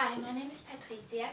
Hi, my name is Patricia.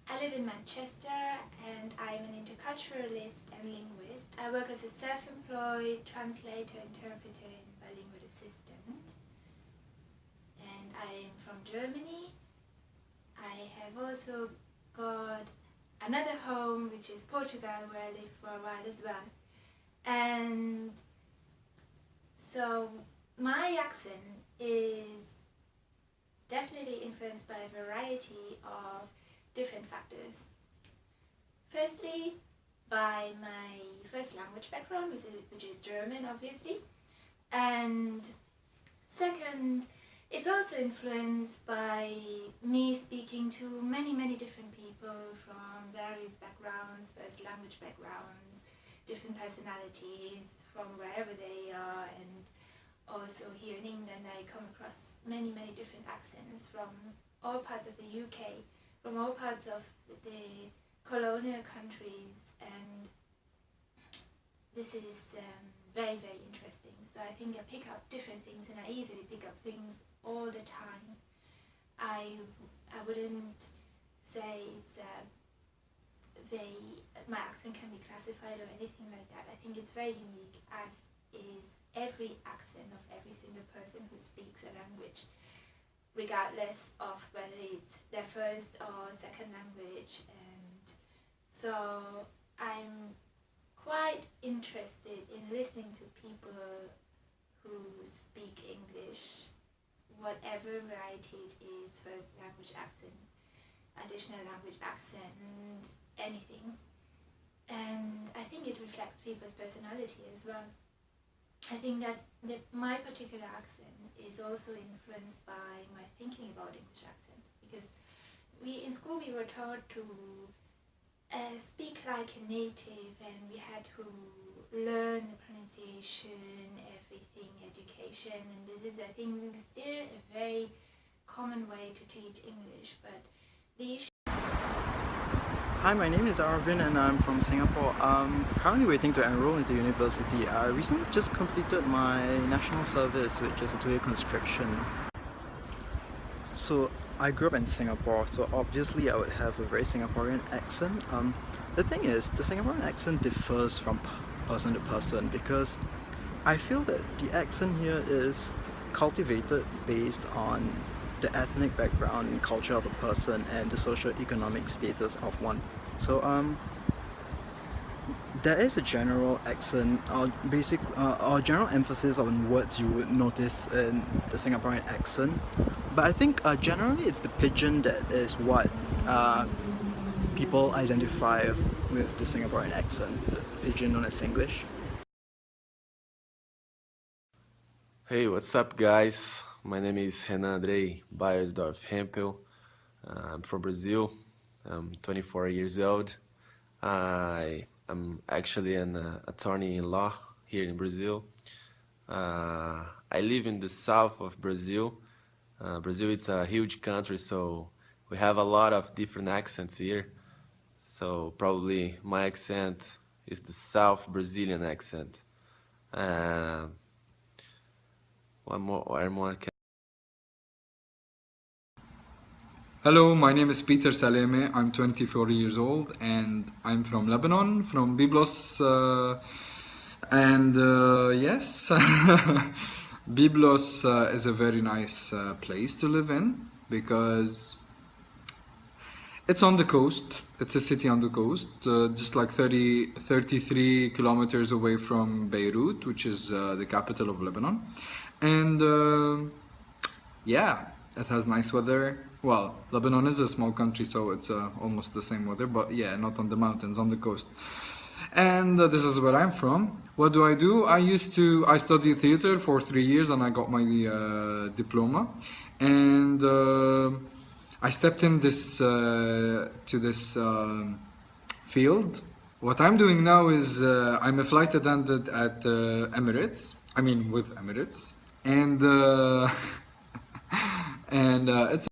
I live in Manchester and I'm an interculturalist and linguist. I work as a self-employed translator, interpreter and bilingual assistant. And I am from Germany. I have also got another home, which is Portugal, where I lived for a while as well. And so my accent is definitely influenced by a variety of different factors. Firstly, by my first language background, which is German, obviously. And second, it's also influenced by me speaking to many different people from various backgrounds, first language backgrounds, different personalities from wherever they are, and also here in England I come across many different accents from all parts of the UK, from all parts of the colonial countries, and this is very interesting. So I think I pick up different things, and I easily pick up things all the time. I wouldn't say it's my accent can be classified or anything like that. I think it's very unique, as is every accent of every single person who speaks a language, regardless of whether it's their first or second language. And so I'm quite interested in listening to people who speak English, whatever variety it is, first language accent, additional language accent, anything. And I think it reflects people's personality as well. I think that my particular accent is also influenced by my thinking about English accents, because in school we were taught to speak like a native, and we had to learn the pronunciation, everything, education, and this is, I think, still a very common way to teach English. But the issue... Hi, my name is Arvin and I'm from Singapore. I'm currently waiting to enroll into university. I recently just completed my national service, which is a 2-year conscription. So I grew up in Singapore, so obviously I would have a very Singaporean accent. The thing is, the Singaporean accent differs from person to person, because I feel that the accent here is cultivated based on the ethnic background and culture of a person and the socio-economic status of one. So there is a general accent or general emphasis on words you would notice in the Singaporean accent, but I think generally it's the pidgin that is what people identify with the Singaporean accent, the pidgin known as Singlish. Hey, what's up, guys? My name is Renan Andrei Beiersdorf Hempel. I'm from Brazil. I'm 24 years old. I'm actually an attorney in law here in Brazil. I live in the south of Brazil. Brazil is a huge country, so we have a lot of different accents here. So probably my accent is the South Brazilian accent. One more. Hello, my name is Peter Saleme. I'm 24 years old and I'm from Lebanon, from Byblos. Yes, Byblos is a very nice place to live in, because it's on the coast. It's a city on the coast, just like 33 kilometers away from Beirut, which is the capital of Lebanon. And yeah, it has nice weather. Well, Lebanon is a small country, so it's almost the same weather, but yeah, not on the mountains, on the coast. And this is where I'm from. What do? I studied theater for 3 years and I got my diploma. And I stepped in to this field. What I'm doing now is I'm a flight attendant at Emirates. I mean, with Emirates. And it's...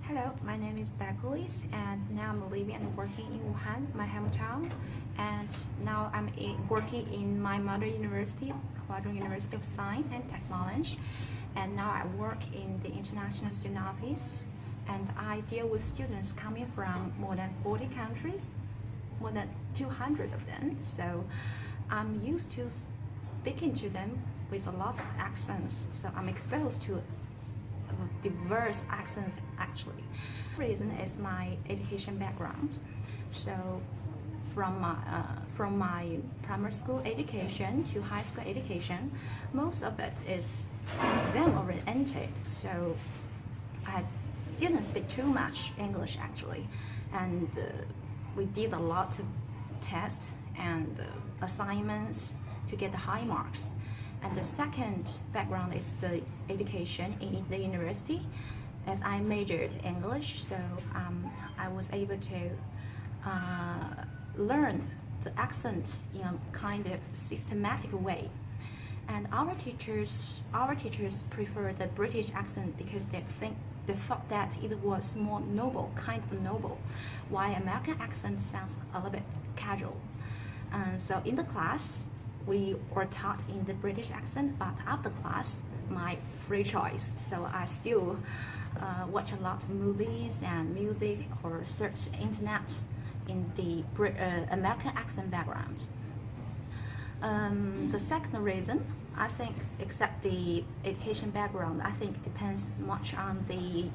Hello, my name is Becca Louise, and now I'm living and working in Wuhan, my hometown. And now I'm working in my mother university, Huazhong University of Science and Technology. And now I work in the International Student Office and I deal with students coming from more than 40 countries, more than 200 of them. So I'm used to speaking to them with a lot of accents. So I'm exposed to diverse accents actually. The reason is my education background. So from my primary school education to high school education, most of it is exam oriented. So I didn't speak too much English actually, and we did a lot of tests and assignments to get the high marks. And the second background is the education in the university. As I majored English, so I was able to learn the accent in a kind of systematic way. And our teachers prefer the British accent because they thought that it was more noble, kind of noble, while American accent sounds a little bit casual. And so in the class, we were taught in the British accent, but after class, my free choice. So I still watch a lot of movies and music or search internet in the American accent background. The second reason, I think, except the education background, I think depends much on the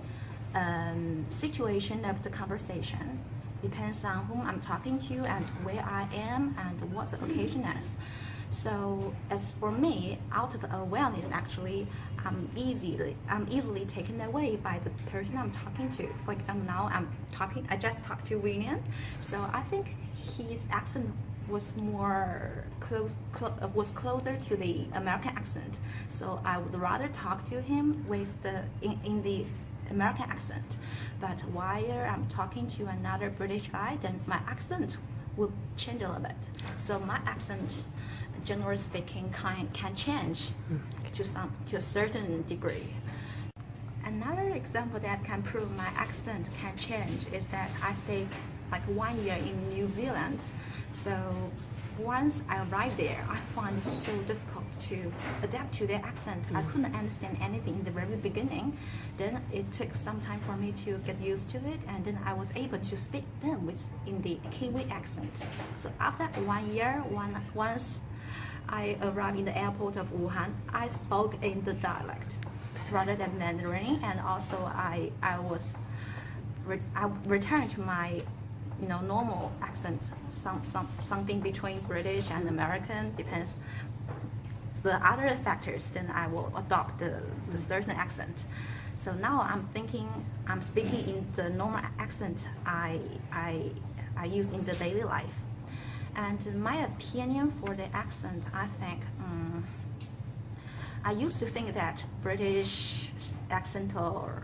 situation of the conversation. Depends on whom I'm talking to and where I am and what the occasion is. So as for me, out of awareness, actually, I'm easily taken away by the person I'm talking to. For example, now I just talked to William, so I think his accent was closer to the American accent. So I would rather talk to him with in the American accent. But while I'm talking to another British guy, then my accent will change a little bit. So my accent, generally speaking, can change to a certain degree. Another example that can prove my accent can change is that I stayed like 1 year in New Zealand. So once I arrived there, I found it so difficult to adapt to their accent. I couldn't understand anything in the very beginning. Then it took some time for me to get used to it, and then I was able to speak them in the Kiwi accent. So after 1 year, once I arrived in the airport of Wuhan, I spoke in the dialect rather than Mandarin, and also I returned to my normal accent, something between British and American, depends the other factors, then I will adopt the certain accent. So now I'm speaking in the normal accent I use in the daily life. And my opinion for the accent, I think, I used to think that British accent or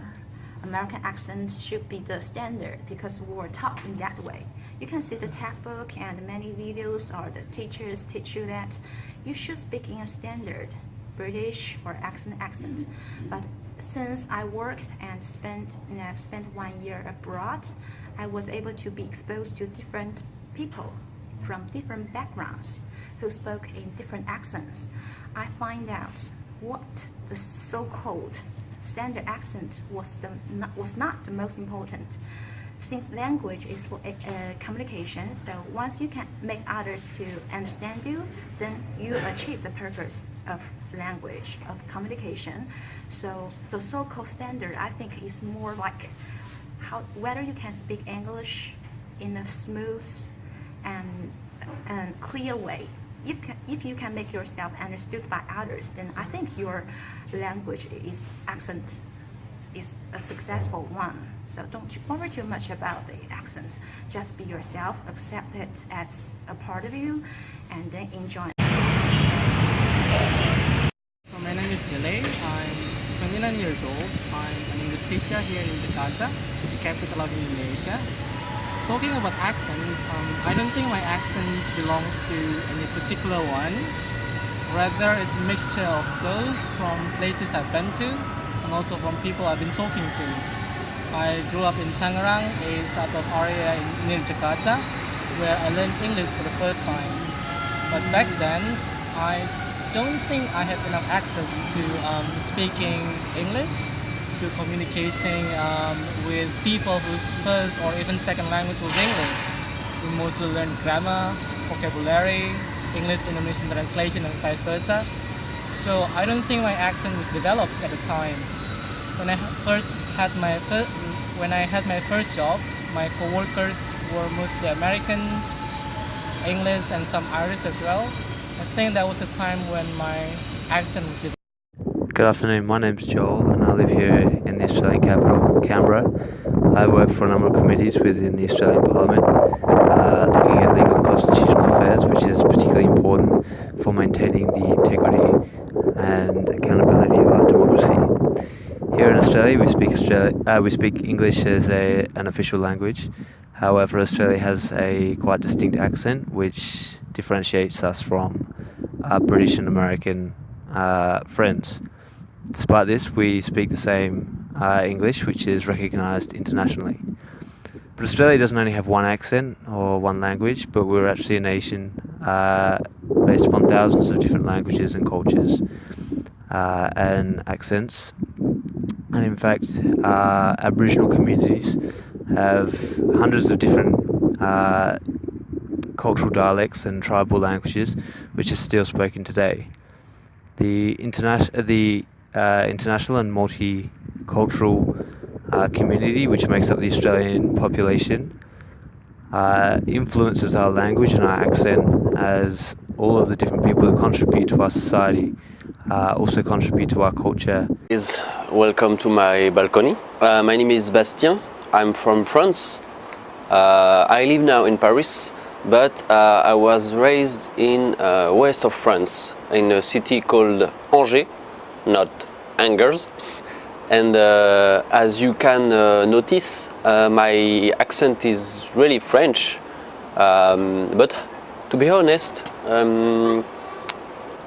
American accent should be the standard because we were taught in that way. You can see the textbook and many videos or the teachers teach you that you should speak in a standard British or accent. But since I worked and spent 1 year abroad, I was able to be exposed to different people from different backgrounds who spoke in different accents. I find out what the so-called standard accent was not the most important, since language is for communication. So once you can make others to understand you, then you achieve the purpose of language, of communication. So the so-called standard, I think, is more like whether you can speak English in a smooth and clear way. If you can make yourself understood by others, then I think your language accent is a successful one. So don't worry too much about the accent. Just be yourself, accept it as a part of you, and then enjoy. So my name is Billy. I'm 29 years old. I'm an English teacher here in Jakarta, the capital of Indonesia. Talking about accents, I don't think my accent belongs to any particular one. Rather, it's a mixture of those from places I've been to and also from people I've been talking to. I grew up in Tangerang, a sort of area near Jakarta, where I learned English for the first time. But back then, I don't think I had enough access to speaking English. to communicating with people whose first or even second language was English. We mostly learn grammar, vocabulary, English Indonesian translation, and vice versa. So I don't think my accent was developed at the time. When I had my first job, my coworkers were mostly Americans, English, and some Irish as well. I think that was the time when my accent was developed. Good afternoon, my name's Joel and I live here in the Australian capital, Canberra. I work for a number of committees within the Australian Parliament, looking at legal and constitutional affairs, which is particularly important for maintaining the integrity and accountability of our democracy. Here in Australia, we speak English as an official language. However, Australia has a quite distinct accent, which differentiates us from our British and American friends. Despite this, we speak the same English, which is recognised internationally. But Australia doesn't only have one accent or one language, but we're actually a nation based upon thousands of different languages and cultures and accents. And in fact, Aboriginal communities have hundreds of different cultural dialects and tribal languages which are still spoken today. The international and multicultural community, which makes up the Australian population, influences our language and our accent, as all of the different people that contribute to our society also contribute to our culture. Welcome to my balcony. My name is Bastien. I'm from France. I live now in Paris, but I was raised in west of France, in a city called Angers, not Angers. And as you can notice, my accent is really French, but to be honest,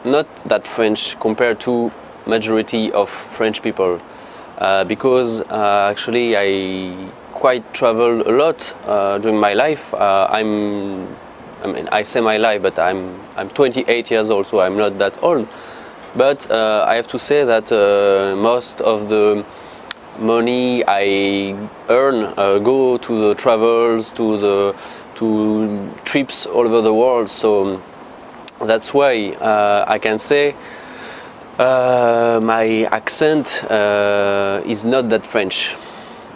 not that French compared to majority of French people, because actually I quite travel a lot during my life. I say my life, but I'm 28 years old, so I'm not that old. But I have to say that most of the money I earn go to the travels, to trips all over the world. So that's why I can say my accent is not that French.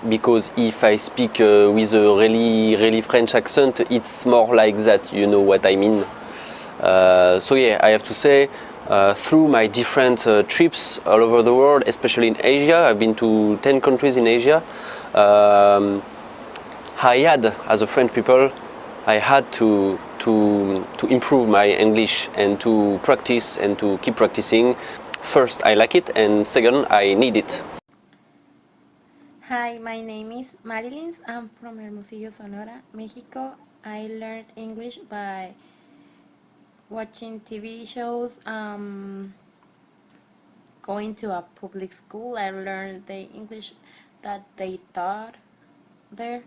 Because if I speak with a really French accent, it's more like that, you know what I mean. So yeah, I have to say, through my different trips all over the world, especially in Asia, I've been to 10 countries in Asia. I had, as a French people, I had to improve my English and to practice and to keep practicing. First, I like it, and second, I need it. Hi, my name is Marilyn. I'm from Hermosillo, Sonora, Mexico. I learned English by watching TV shows, going to a public school. I learned the English that they taught there.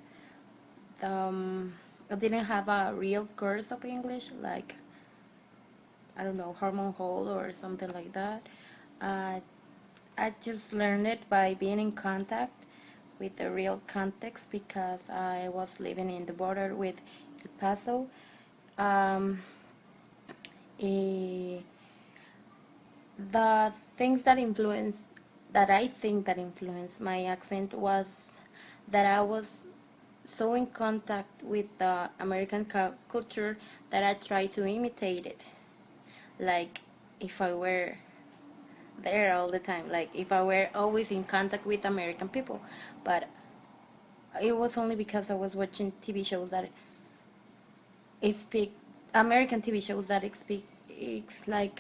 I didn't have a real course of English, like, I don't know, Harmon Hall or something like that. I just learned it by being in contact with the real context, because I was living in the border with El Paso. The things that I think that influenced my accent was that I was so in contact with the American culture that I tried to imitate it. Like if I were there all the time, like if I were always in contact with American people. But it was only because I was watching TV shows that speak American TV shows that speak like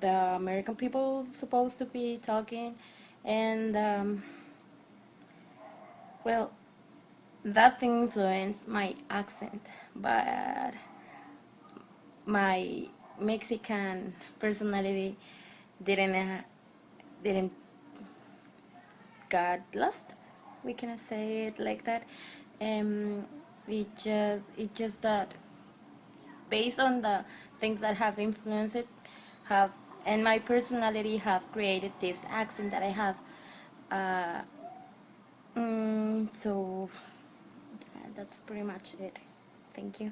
the American people supposed to be talking, and well, that thing influenced my accent, but my Mexican personality didn't got lost. We cannot say it like that. It's just that based on the things that have influenced it, have and my personality have created this accent that I have. So that's pretty much it. Thank you.